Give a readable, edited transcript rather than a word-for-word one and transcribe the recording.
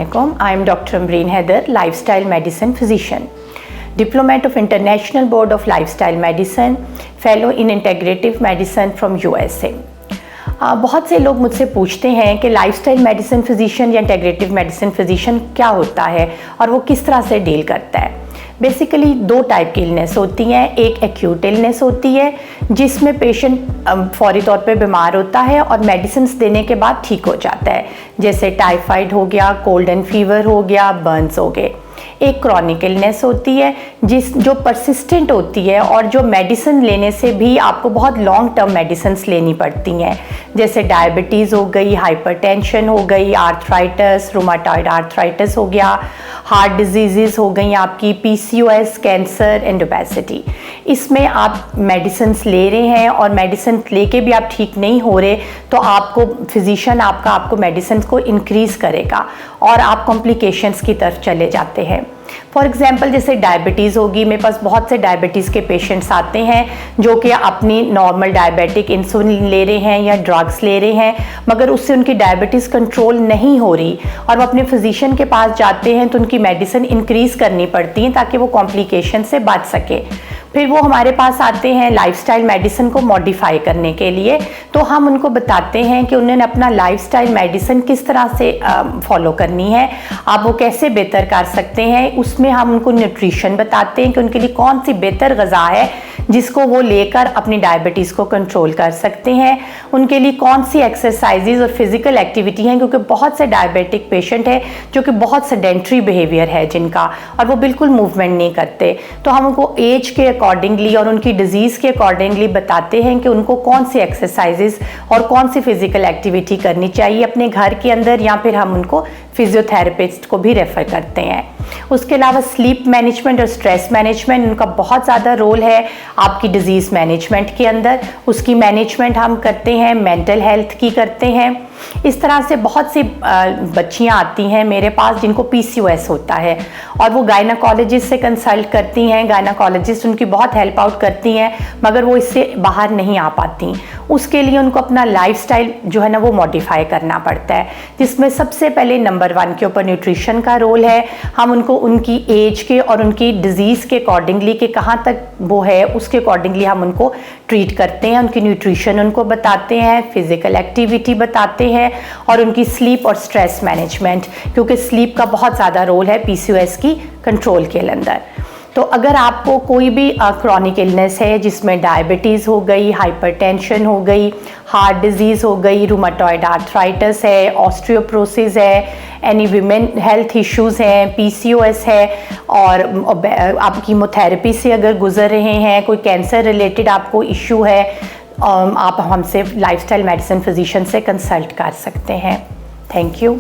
Assalamualaikum. I am Dr. Ambreen Haider, Lifestyle Medicine Physician, Diplomat of International Board of Lifestyle Medicine, Fellow in Integrative Medicine from USA. बहुत से लोग मुझसे पूछते हैं कि lifestyle medicine physician या integrative medicine physician क्या होता है और वो किस तरह से डील करता है। बेसिकली दो टाइप की इलनेस होती हैं। एक एक्यूट इलनेस होती है जिसमें पेशेंट फौरी तौर पे बीमार होता है और मेडिसिन देने के बाद ठीक हो जाता है, जैसे टाइफाइड हो गया, कोल्ड एंड फीवर हो गया, बर्न्स हो गए। एक क्रॉनिक इलनेस होती है जो परसिस्टेंट होती है और जो मेडिसिन लेने से भी आपको बहुत लॉन्ग टर्म मेडिसिन लेनी पड़ती हैं, जैसे डायबिटीज़ हो गई, हाइपरटेंशन हो गई, आर्थराइटिस, रूमाटॉइड आर्थराइटिस हो गया, हार्ट डिजीज़ हो गई आपकी, PCOS, कैंसर एंड ओबेसिटी। इसमें आप मेडिसिन ले रहे हैं और मेडिसिन लेके भी आप ठीक नहीं हो रहे तो आपको फिजिशियन आपको मेडिसिन को इंक्रीज़ करेगा और आप कॉम्प्लिकेशंस की तरफ चले जाते हैं। फॉर एग्ज़ाम्पल जैसे डायबिटीज़ होगी, मेरे पास बहुत से डायबिटीज़ के पेशेंट्स आते हैं जो कि अपनी नॉर्मल डायबिटिक इंसुलिन ले रहे हैं या ड्रग्स ले रहे हैं, मगर उससे उनकी डायबिटीज़ कंट्रोल नहीं हो रही और वो अपने फिजिशियन के पास जाते हैं तो उनकी मेडिसिन इंक्रीज़ करनी पड़ती है ताकि वो कॉम्प्लिकेशन से बच सके। फिर वो हमारे पास आते हैं लाइफस्टाइल मेडिसिन को मॉडिफाई करने के लिए, तो हम उनको बताते हैं कि उन्होंने अपना लाइफस्टाइल मेडिसिन किस तरह से फॉलो करनी है, आप वो कैसे बेहतर कर सकते हैं। उसमें हम उनको न्यूट्रिशन बताते हैं कि उनके लिए कौन सी बेहतर ग़िज़ा है जिसको वो लेकर अपनी डायबिटीज़ को कंट्रोल कर सकते हैं, उनके लिए कौन सी एक्सरसाइजेज और फिज़िकल एक्टिविटी हैं, क्योंकि बहुत से डायबिटिक पेशेंट है जो कि बहुत सेडेंट्री बिहेवियर है जिनका और वो बिल्कुल मूवमेंट नहीं करते, तो हम उनको एज के अकॉर्डिंगली और उनकी डिजीज़ के अकॉर्डिंगली बताते हैं कि उनको कौन सी एक्सरसाइजेज और कौन सी फिज़िकल एक्टिविटी करनी चाहिए अपने घर के अंदर, या फिर हम उनको फिजियोथेरेपिस्ट को भी रेफ़र करते हैं। उसके अलावा स्लीप मैनेजमेंट और स्ट्रेस मैनेजमेंट, उनका बहुत ज़्यादा रोल है आपकी डिज़ीज़ मैनेजमेंट के अंदर। उसकी मैनेजमेंट हम करते हैं, मेंटल हेल्थ की करते हैं। इस तरह से बहुत सी बच्चियां आती हैं मेरे पास जिनको PCOS होता है और वो गायनाकोलॉजिस्ट से कंसल्ट करती हैं, गायनाकोलॉजिस्ट उनकी बहुत हेल्प आउट करती हैं, मगर वो इससे बाहर नहीं आ पाती। उसके लिए उनको अपना लाइफस्टाइल जो है ना वो मॉडिफाई करना पड़ता है, जिसमें सबसे पहले नंबर 1 के ऊपर न्यूट्रिशन का रोल है। हम उनको उनकी एज के और उनकी डिज़ीज़ के अकॉर्डिंगली कि कहाँ तक वो है उसके अकॉर्डिंगली हम उनको ट्रीट करते हैं, उनकी न्यूट्रिशन उनको बताते हैं, फिज़िकल एक्टिविटी बताते हैं और उनकी स्लीप और स्ट्रेस मैनेजमेंट, क्योंकि स्लीप का बहुत ज़्यादा रोल है PCOS की कंट्रोल के अंदर। तो अगर आपको कोई भी क्रॉनिक इलनेस है जिसमें डायबिटीज़ हो गई, हाइपरटेंशन हो गई, हार्ट डिजीज़ हो गई, रूमाटॉइड आर्थराइटिस है, ऑस्टियोपोरोसिस है, एनी विमेन हेल्थ इश्यूज़ हैं, PCOS है और आप कीमोथेरेपी से अगर गुजर रहे हैं, कोई कैंसर रिलेटेड आपको इशू है, आप हमसे लाइफस्टाइल मेडिसिन फिजिशियन से कंसल्ट कर सकते हैं। Thank you.